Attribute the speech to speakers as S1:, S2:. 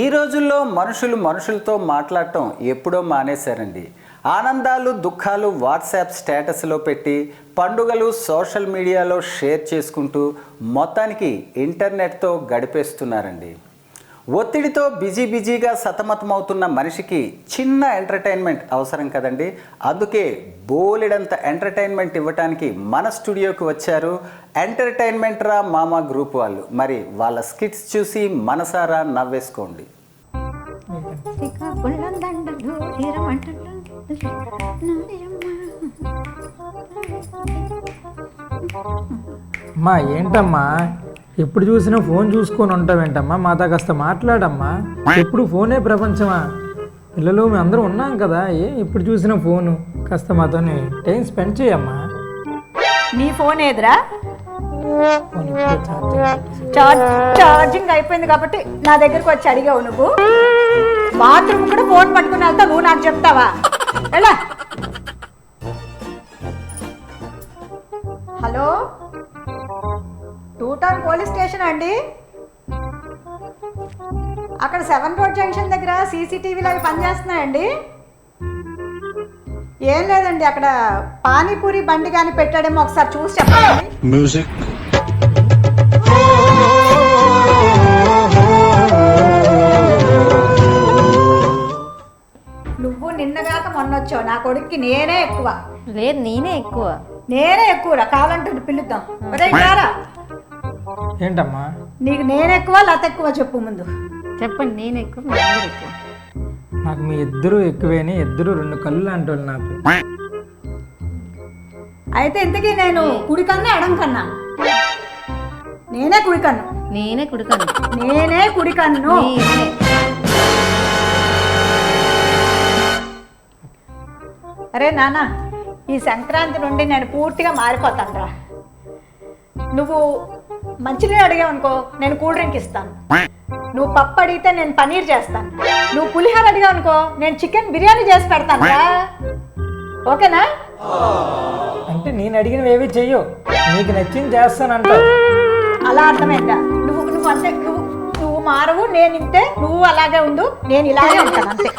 S1: ఈ రోజుల్లో మనుషులతో మాట్లాడటం ఎప్పుడో మానేశారండి. ఆనందాలు దుఃఖాలు వాట్సాప్ స్టేటస్లో పెట్టి, పండుగలు సోషల్ మీడియాలో షేర్ చేసుకుంటూ మొత్తానికి ఇంటర్నెట్తో గడిపేస్తున్నారండి. ఒత్తిడితో బిజీగా సతమతమవుతున్న మనిషికి చిన్న ఎంటర్టైన్మెంట్ అవసరం కదండి. అందుకే బోలెడంత ఎంటర్టైన్మెంట్ ఇవ్వటానికి మన స్టూడియోకి వచ్చారు ఎంటర్టైన్మెంట్ రా మామ గ్రూప్ వాళ్ళు. మరి వాళ్ళ స్కిట్స్ చూసి మనసారా నవ్వేసుకోండి.
S2: అమ్మా ఏంటమ్మా ఎప్పుడు చూసినా ఫోన్ చూసుకొని ఉంటావేంటమ్మా? మాతో కాస్త మాట్లాడమ్మా. ఎప్పుడు ఫోనే ప్రపంచమా? పిల్లలు మేము అందరం ఉన్నాం కదా, ఎప్పుడు చూసినా ఫోను. కాస్త మాతో టైం స్పెండ్ చేయమ్మా.
S3: నీ ఫోన్ ఏదిరా? ఛార్జింగ్ అయిపోయింది కాబట్టి నా దగ్గరకు వచ్చి అడిగావు. నువ్వు బాత్రూమ్ కూడా ఫోన్ పట్టుకుని వెళ్తా, నువ్వు నాకు చెప్తావా? ఎలా? హలో, 2 టౌన్ పోలీస్ స్టేషన్ అండి. అక్కడ 7 రోడ్ జంక్షన్ దగ్గర సీసీటీవీలు అవి పనిచేస్తున్నాయండి. ఏం లేదండి, అక్కడ పానీపూరి బండి కానీ పెట్టాడేమో, ఒకసారి చూసి చెప్పండి. మ్యూజిక్. నువ్వు నిన్నగాక మొన్నొచ్చావు. నా కొడుక్కి నేనే ఎక్కువ.
S4: లేదు, నేనే ఎక్కువ
S3: కావాలంటే పిలుద్దాం.
S2: ఏంటమ్మా
S3: నీకు నేనే ఎక్కువ లత ఎక్కువ? చెప్పు ముందు.
S4: చెప్పండి. నేను ఎక్కువ, ఎక్కువ.
S2: నాకు మీ ఇద్దరు ఎక్కువేని, ఇద్దరు 2 కళ్ళు లాంటి వాళ్ళు నాకు.
S3: అయితే ఇంతకీ నేను కుడి కన్నా ఎడం కన్నా? నేనే కుడి కన్ను. నేనే కుడి కన్ను. అరే నాన్న, ఈ సంక్రాంతి నుండి నేను పూర్తిగా మారిపోతాను రా. నువ్వు మంచినీళ్ళు అడిగావు అనుకో, నేను కూల్ డ్రింక్ ఇస్తాను. నువ్వు పప్పు అడిగితే నేను పనీర్ చేస్తాను. నువ్వు పులిహోర అడిగావు అనుకో, నేను చికెన్ బిర్యానీ చేసి పెడతాను రా. ఓకేనా?
S2: అంటే నేను అడిగినవి ఏవి చెయ్యవు, నీకు నచ్చింది చేస్తానంట.
S3: అలా అర్థమైందా? నువ్వు అంటే నువ్వు మారవు, నేను ఇంతే. నువ్వు అలాగే ఉండు, నేను ఇలాగే ఉంటాను అంతే.